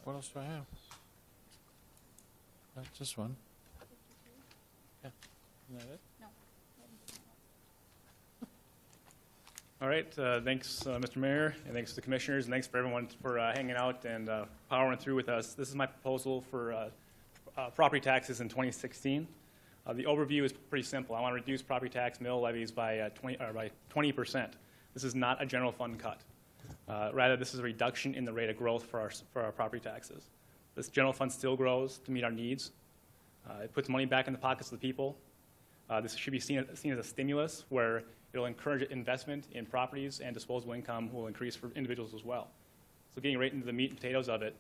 What else do I have? Just one. Yeah. Isn't that it? All right, thanks, Mr. Mayor, and thanks to the commissioners, and thanks for everyone for hanging out and powering through with us. This is my proposal for property taxes in 2016. The overview is pretty simple. I want to reduce property tax mill levies by 20%. This is not a general fund cut. Rather, this is a reduction in the rate of growth for our property taxes. This general fund still grows to meet our needs. It puts money back in the pockets of the people. This should be seen as a stimulus where it'll encourage investment in properties, and disposable income will increase for individuals as well. So getting right into the meat and potatoes of it,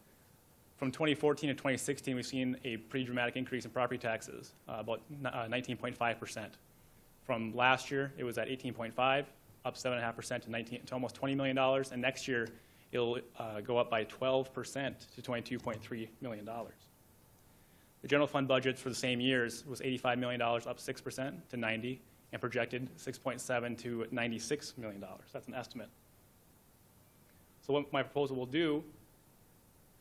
from 2014 to 2016, we've seen a pretty dramatic increase in property taxes, about 19.5%. From last year, it was at 18.5, up 7.5% to almost $20 million, and next year it'll go up by 12% to $22.3 million. The general fund budget for the same years was $85 million, up 6% to 90, and projected 6.7 to $96 million. That's an estimate. So what my proposal will do,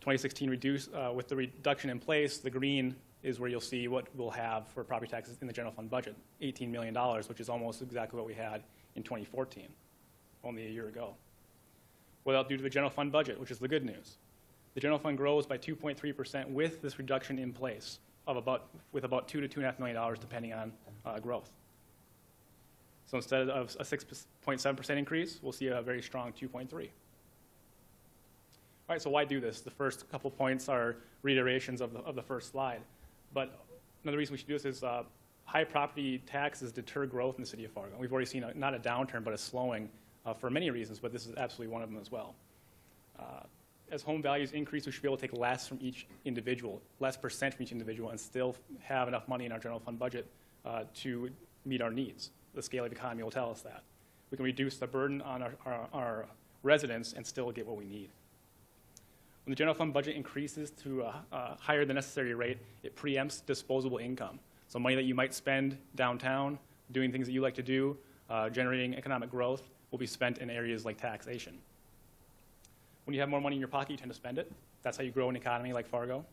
2016 reduce, with the reduction in place, the green is where you'll see what we'll have for property taxes in the general fund budget, $18 million, which is almost exactly what we had in 2014, only a year ago. What I'll do to the general fund budget, which is the good news. The general fund grows by 2.3% with this reduction in place with about $2 to $2.5 million depending on growth. So instead of a 6.7% increase, we'll see a very strong 2.3. All right, so why do this? The first couple points are reiterations of the first slide. But another reason we should do this is high property taxes deter growth in the city of Fargo. We've already seen not a downturn, but a slowing for many reasons, but this is absolutely one of them as well. As home values increase, we should be able to take less from each individual, less percent from each individual, and still have enough money in our general fund budget to meet our needs. The scale of the economy will tell us that. We can reduce the burden on our residents and still get what we need. When the general fund budget increases to a higher than necessary rate, it preempts disposable income. So money that you might spend downtown, doing things that you like to do, generating economic growth, will be spent in areas like taxation. When you have more money in your pocket, you tend to spend it. That's how you grow an economy like Fargo.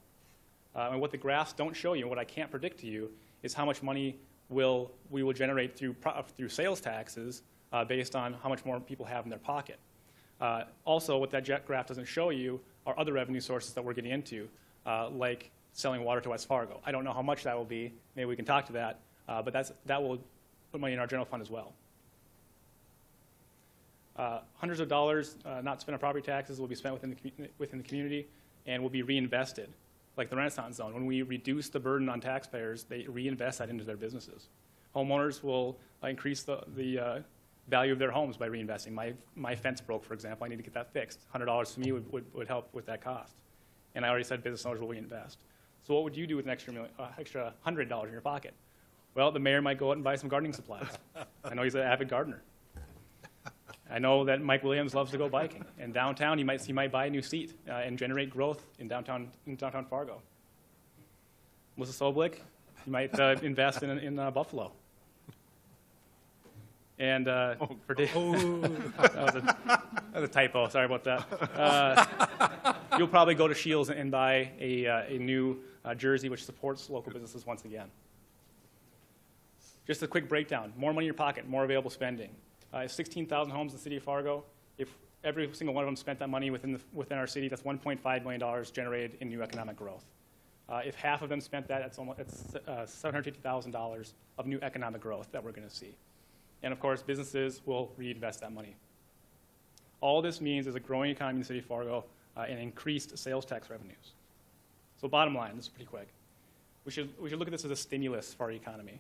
And what the graphs don't show you, what I can't predict to you, is how much money we will generate through sales taxes based on how much more people have in their pocket. Also, what that graph doesn't show you are other revenue sources that we're getting into, like selling water to West Fargo. I don't know how much that will be. Maybe we can talk to that, but that will put money in our general fund as well. Hundreds of dollars not spent on property taxes will be spent within the community and will be reinvested, like the Renaissance Zone. When we reduce the burden on taxpayers, they reinvest that into their businesses. Homeowners will increase the value of their homes by reinvesting. My fence broke, for example. I need to get that fixed. $100 to me would help with that cost. And I already said business owners will reinvest. So what would you do with an extra $100 in your pocket? Well, the mayor might go out and buy some gardening supplies. I know he's an avid gardener. I know that Mike Williams loves to go biking. And downtown, he might buy a new seat and generate growth in downtown Fargo. Melissa Soblik, you might invest in Buffalo. And that was a typo. Sorry about that. You'll probably go to Shields and buy a new jersey, which supports local businesses once again. Just a quick breakdown. More money in your pocket, more available spending. 16,000 homes in the city of Fargo. If every single one of them spent that money within our city, that's $1.5 million generated in new economic growth. If half of them spent that, it's $750,000 of new economic growth that we're going to see. And of course, businesses will reinvest that money. All this means is a growing economy in the city of Fargo and increased sales tax revenues. So bottom line, this is pretty quick. We should look at this as a stimulus for our economy.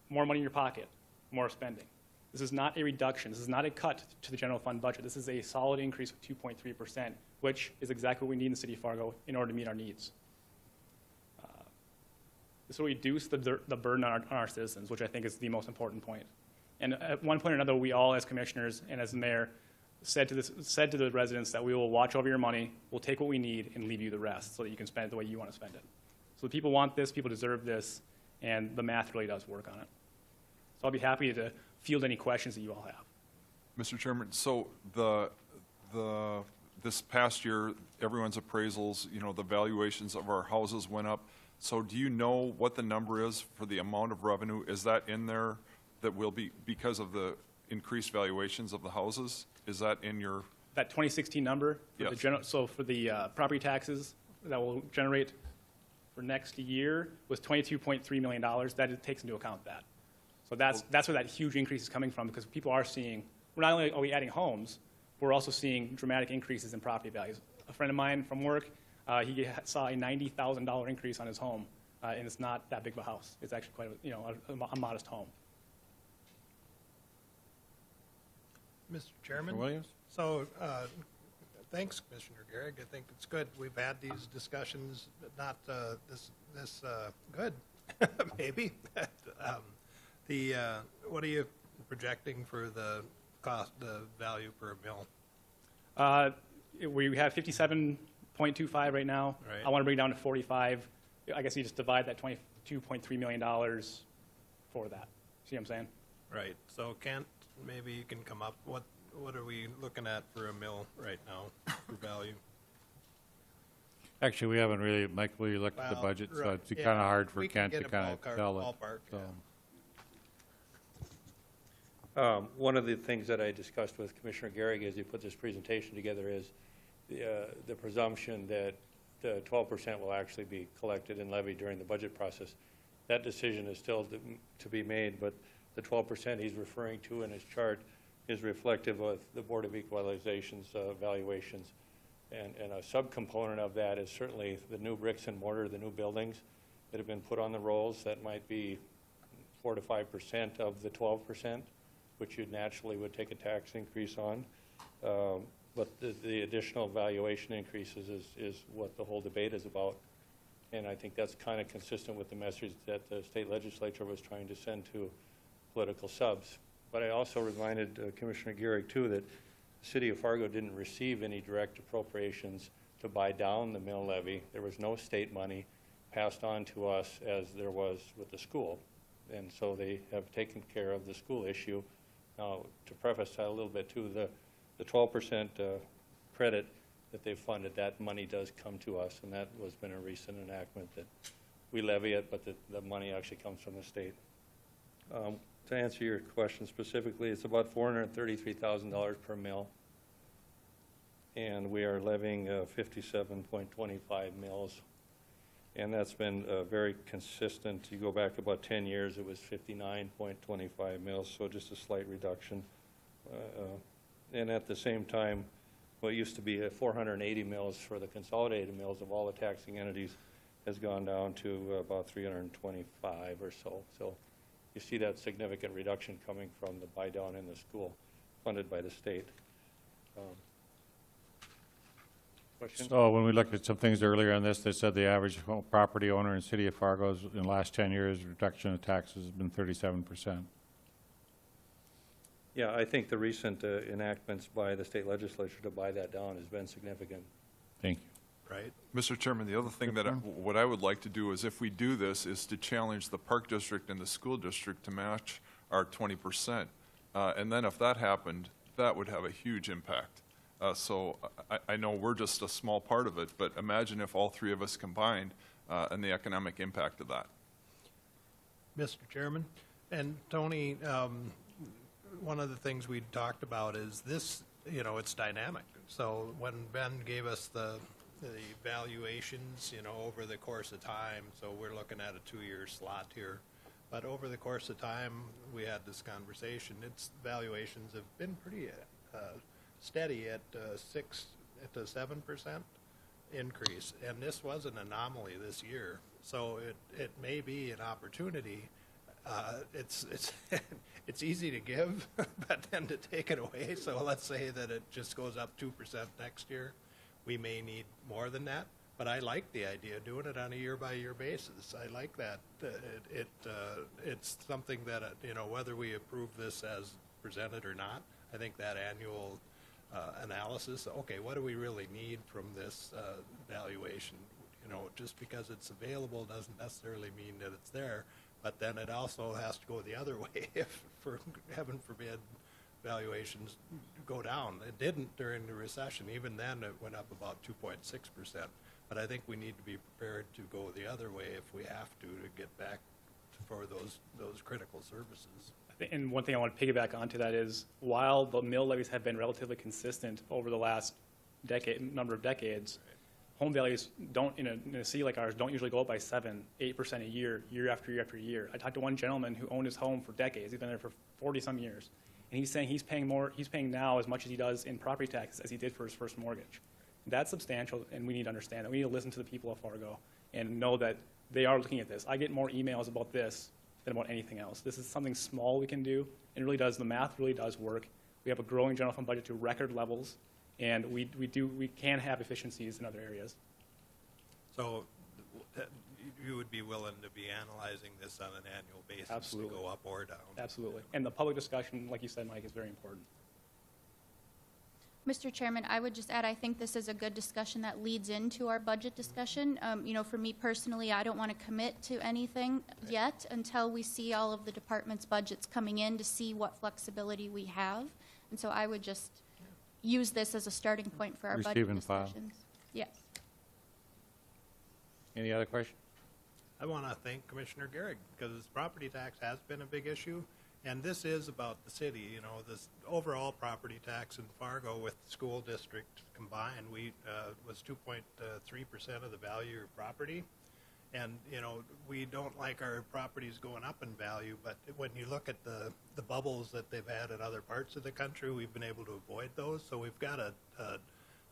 More money in your pocket, more spending. This is not a reduction. This is not a cut to the general fund budget. This is a solid increase of 2.3%, which is exactly what we need in the city of Fargo in order to meet our needs. This will reduce the burden on our citizens, which I think is the most important point. And at one point or another, we all, as commissioners and as the mayor, said to the residents that we will watch over your money, we'll take what we need, and leave you the rest so that you can spend it the way you want to spend it. So the people want this, people deserve this, and the math really does work on it. So I'll be happy to field any questions that you all have. Mr. Chairman, so the this past year, everyone's appraisals, you know, the valuations of our houses went up. So do you know what the number is for the amount of revenue? Is that in there that will be, because of the increased valuations of the houses? Is that in your? That 2016 number, for the Yes. so for the property taxes that will generate for next year was $22.3 million. That it takes into account that. So that's where that huge increase is coming from, because people are seeing, we're not only are we adding homes, we're also seeing dramatic increases in property values. A friend of mine from work, he saw a $90,000 increase on his home, and it's not that big of a house. It's actually quite a modest home. Mr. Chairman? Williams? So, thanks, Commissioner Gehrig. I think it's good. We've had these discussions, not this good, maybe. What are you projecting for the cost, the value per mill? We have 57.25 right now. Right. I want to bring it down to 45. I guess you just divide that $22.3 million for that. See what I'm saying? Right. So Kent, maybe you can come up, what are we looking at for a mill right now for value? Actually, we haven't really, Mike, we looked at the Well, budget, so right, it's yeah. kind of hard for We can Kent to get a kind of ballpark- tell it. ballpark, So, yeah. One of the things that I discussed with Commissioner Gehrig as he put this presentation together is the presumption that the 12% will actually be collected and levied during the budget process. That decision is still to be made, but the 12% he's referring to in his chart is reflective of the Board of Equalization's valuations. And a subcomponent of that is certainly the new bricks and mortar, the new buildings that have been put on the rolls. That might be 4 to 5% of the 12%, which you naturally would take a tax increase on. But the additional valuation increases is what the whole debate is about. And I think that's kind of consistent with the message that the state legislature was trying to send to political subs. But I also reminded Commissioner Gehrig, too, that the city of Fargo didn't receive any direct appropriations to buy down the mill levy. There was no state money passed on to us as there was with the school. And so they have taken care of the school issue. Now, to preface that a little bit, too, the 12% credit that they've funded, that money does come to us, and that was been a recent enactment that we levy it, but the money actually comes from the state. To answer your question specifically, it's about $433,000 per mill, and we are levying 57.25 mills, and that's been very consistent. You go back about 10 years, it was 59.25 mills, so just a slight reduction. And at the same time, what used to be 480 mills for the consolidated mills of all the taxing entities has gone down to about 325 or so. So you see that significant reduction coming from the buy down in the school funded by the state. Question? so when we looked at some things earlier on this, they said the average property owner in the city of Fargo's in the last 10 years, reduction of taxes has been 37%. Yeah, I think the recent enactments by the state legislature to buy that down has been significant. Thank you. Right. Mr. Chairman, the other thing that what I would like to do is, if we do this, is to challenge the park district and the school district to match our 20%. And then if that happened, that would have a huge impact. So I know we're just a small part of it, but imagine if all three of us combined and the economic impact of that. Mr. Chairman, and Tony, one of the things we talked about is this, it's dynamic. So when Ben gave us the valuations, over the course of time, so we're looking at a 2-year slot here. But over the course of time, we had this conversation. Its valuations have been pretty steady at 7% increase, and this was an anomaly this year. So it may be an opportunity. It's easy to give, but then to take it away. So let's say that it just goes up 2% next year. We may need more than that, but I like the idea of doing it on a year-by-year basis. I like that. It's something that, whether we approve this as presented or not, I think that annual analysis, okay, what do we really need from this valuation? Just because it's available doesn't necessarily mean that it's there, but then it also has to go the other way if, for heaven forbid, valuations go down. It didn't during the recession. Even then, it went up about 2.6%. But I think we need to be prepared to go the other way if we have to get back for those critical services. And one thing I want to piggyback onto that is, while the mill levies have been relatively consistent over the last number of decades, home values don't, in a city like ours, don't usually go up by 7-8% a year, year after year after year. I talked to one gentleman who owned his home for decades. He's been there for 40-some years. And he's saying he's paying now as much as he does in property taxes as he did for his first mortgage. That's substantial, and we need to understand that. We need to listen to the people of Fargo and know that they are looking at this. I get more emails about this than about anything else. This is something small we can do, and it really does, the math really does work. We have a growing general fund budget to record levels, and we can have efficiencies in other areas. So you would be willing to be analyzing this on an annual basis? Absolutely. To go up or down? Absolutely. And the public discussion, like you said, Mike, is very important. Mr. Chairman, I would just add, I think this is a good discussion that leads into our budget discussion. You know, for me personally, I don't want to commit to anything yet until we see all of the department's budgets coming in to see what flexibility we have. And so I would just use this as a starting point for our Receive budget and file. discussions. Yes. Any other questions? I want to thank Commissioner Gehrig, because property tax has been a big issue, and this is about the city. You know, this overall property tax in Fargo with the school district combined, was 2.3% of the value of your property. And, you know, we don't like our properties going up in value, but when you look at the bubbles that they've had in other parts of the country, we've been able to avoid those. So we've got a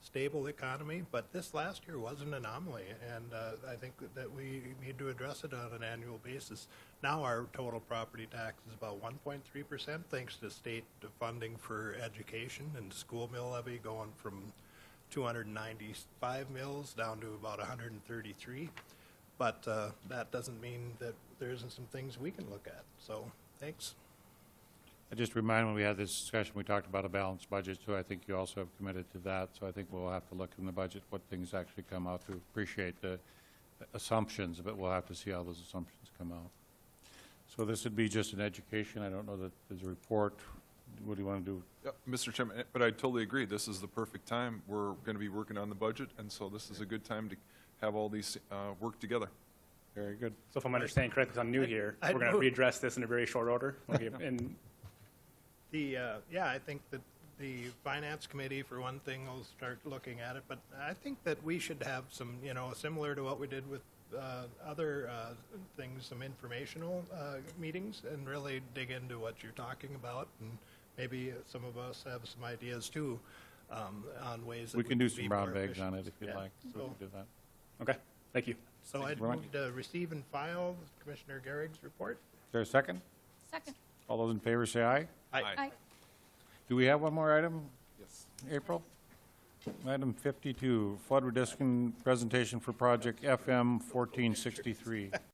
stable economy, but this last year was an anomaly, and I think that we need to address it on an annual basis. Now our total property tax is about 1.3%, thanks to state funding for education and school mill levy going from 295 mills down to about 133. But that doesn't mean that there isn't some things we can look at. So thanks. I just remind when we had this discussion, we talked about a balanced budget, so I think you also have committed to that. So I think we'll have to look in the budget what things actually come out to. Appreciate the assumptions, but we'll have to see how those assumptions come out. So this would be just an education. I don't know that there's a report. What do you want to do? Yep, Mr. Chairman, but I totally agree. This is the perfect time. We're going to be working on the budget, and so this is a good time to have all these work together. Very good. So if I'm understanding correctly, because I'm new here, we're going to readdress this in a very short order. Okay, and Yeah, I think that the Finance Committee, for one thing, will start looking at it, but I think that we should have some, you know, similar to what we did with other things, some informational meetings, and really dig into what you're talking about, and maybe some of us have some ideas too on ways that We can do can be some brown more bags on it efficient. if you'd Yeah. like. We So- can do that. okay, thank you. So I'd very much. move to receive and file Commissioner Gehrig's report. Is there a second? Second. All those in favor say aye. Aye. Do we have one more item? Yes. April? Item 52, flood reduction presentation for project FM 1463.